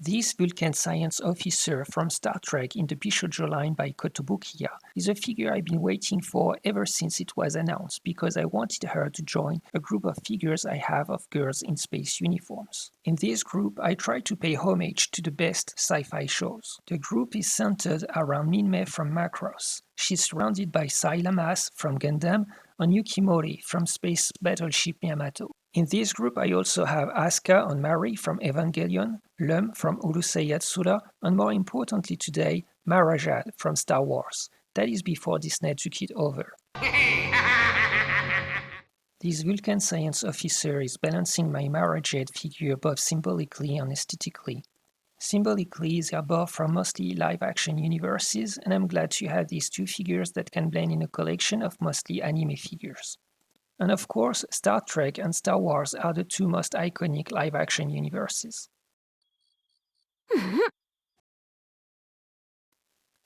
This Vulcan science officer from Star Trek in the Bishojo line by Kotobukiya is a figure I've been waiting for ever since it was announced because I wanted her to join a group of figures I have of girls in space uniforms. In this group, I try to pay homage to the best sci-fi shows. The group is centered around Minmay from Macross. She's surrounded by Sai Lamas from Gundam and Yukimori from Space Battleship Yamato. In this group I also have Asuka and Mari from Evangelion, Lum from Urusei Yatsura, and more importantly today, Marajad from Star Wars. That is before Disney took it over. This Vulcan science officer is balancing my Marajad figure both symbolically and aesthetically. Symbolically, they are both from mostly live-action universes, and I'm glad to have these two figures that can blend in a collection of mostly anime figures. And of course, Star Trek and Star Wars are the two most iconic live-action universes.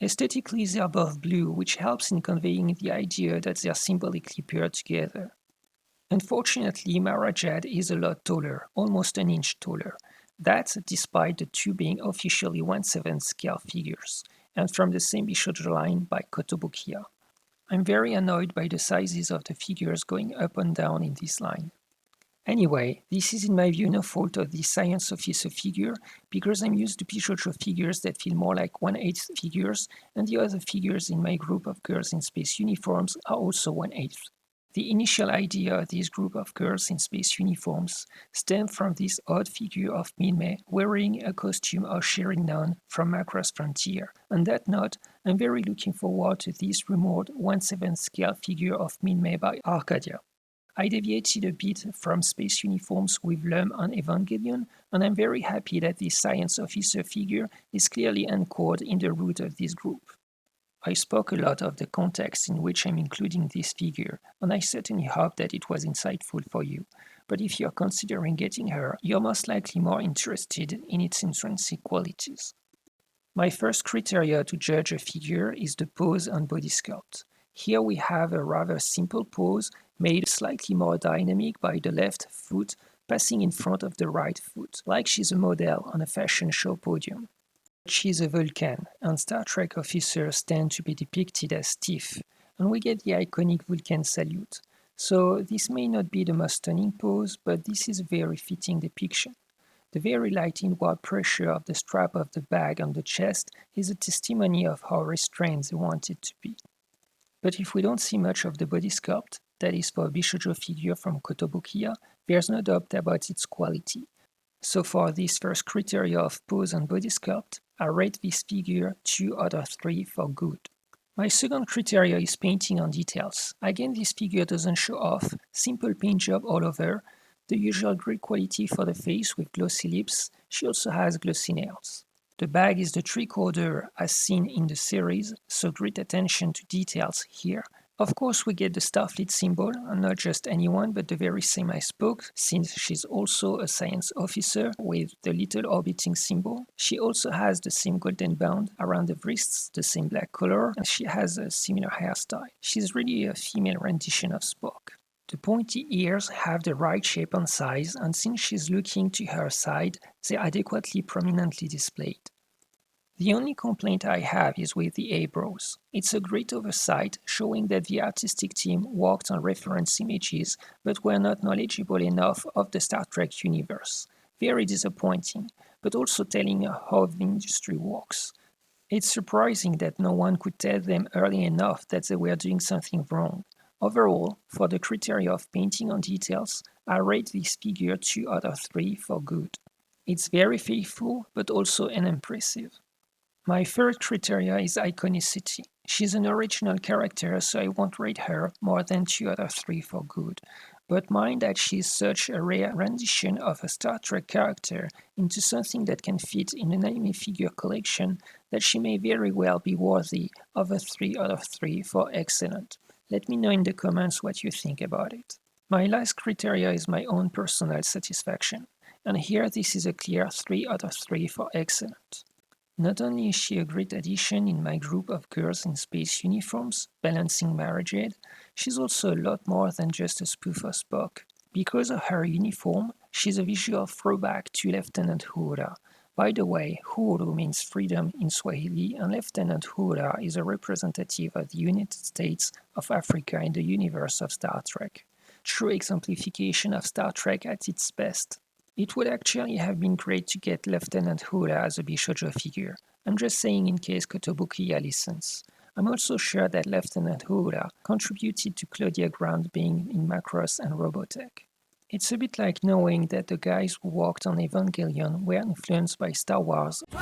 Aesthetically, they are both blue, which helps in conveying the idea that they are symbolically paired together. Unfortunately, Marajad is a lot taller, almost an inch taller. That's despite the two being officially 1/7 scale figures, and from the same Bishojo line by Kotobukiya. I'm very annoyed by the sizes of the figures going up and down in this line. Anyway, this is in my view no fault of the science officer figure, because I'm used to Bishojo figures that feel more like 1/8 figures, and the other figures in my group of girls in space uniforms are also 1/8. The initial idea of this group of girls in space uniforms stemmed from this odd figure of Minmay wearing a costume of Shirin Nun from Macross Frontier. On that note, I'm very looking forward to this rumored 1/7 scale figure of Minmay by Arcadia. I deviated a bit from space uniforms with Lum and Evangelion, and I'm very happy that this science officer figure is clearly anchored in the root of this group. I spoke a lot of the context in which I'm including this figure, and I certainly hope that it was insightful for you. But if you're considering getting her, you're most likely more interested in its intrinsic qualities. My first criteria to judge a figure is the pose and body sculpt. Here we have a rather simple pose made slightly more dynamic by the left foot passing in front of the right foot, like she's a model on a fashion show podium. She's a Vulcan, and Star Trek officers tend to be depicted as stiff, and we get the iconic Vulcan salute. So this may not be the most stunning pose, but this is a very fitting depiction. The very light inward pressure of the strap of the bag on the chest is a testimony of how restrained they want it to be. But if we don't see much of the body sculpt, that is for a Bishojo figure from Kotobukiya, there's no doubt about its quality. So for this first criteria of pose and body sculpt, I rate this figure 2 out of 3 for good. My second criteria is painting and details. Again, this figure doesn't show off, simple paint job all over, the usual great quality for the face with glossy lips. She also has glossy nails. The bag is the tricorder as seen in the series, so great attention to details here. Of course, we get the Starfleet symbol, and not just anyone, but the very same I spoke, since she's also a science officer with the little orbiting symbol. She also has the same golden band around the wrists, the same black color, and she has a similar hairstyle. She's really a female rendition of Spock. The pointy ears have the right shape and size, and since she's looking to her side, they're adequately prominently displayed. The only complaint I have is with the eyebrows. It's a great oversight, showing that the artistic team worked on reference images but were not knowledgeable enough of the Star Trek universe. Very disappointing, but also telling how the industry works. It's surprising that no one could tell them early enough that they were doing something wrong. Overall, for the criteria of painting and details, I rate this figure 2 out of 3 for good. It's very faithful, but also unimpressive. My third criteria is iconicity. She's an original character, so I won't rate her more than 2 out of 3 for good. But mind that she's such a rare rendition of a Star Trek character into something that can fit in an anime figure collection that she may very well be worthy of a 3 out of 3 for excellent. Let me know in the comments what you think about it. My last criteria is my own personal satisfaction, and here this is a clear 3 out of 3 for excellent. Not only is she a great addition in my group of girls in space uniforms, balancing Marajad, she's also a lot more than just a spoof of Spock. Because of her uniform, she's a visual throwback to Lieutenant Uhura, By the way, Uhuru means freedom in Swahili, and Lieutenant Uhura is a representative of the United States of Africa in the universe of Star Trek. True exemplification of Star Trek at its best. It would actually have been great to get Lieutenant Uhura as a Bishojo figure. I'm just saying in case Kotobukiya listens. I'm also sure that Lieutenant Uhura contributed to Claudia Ground being in Macross and Robotech. It's a bit like knowing that the guys who worked on Evangelion were influenced by Star Wars, or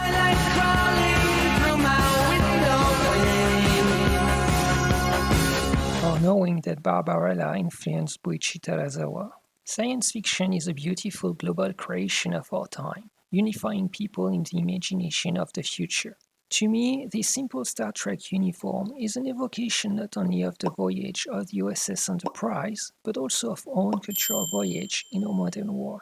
knowing that Barbarella influenced Boichi Terazawa. Science fiction is a beautiful global creation of our time, unifying people in the imagination of the future. To me, this simple Star Trek uniform is an evocation not only of the voyage of the USS Enterprise, but also of our own cultural voyage in our modern world.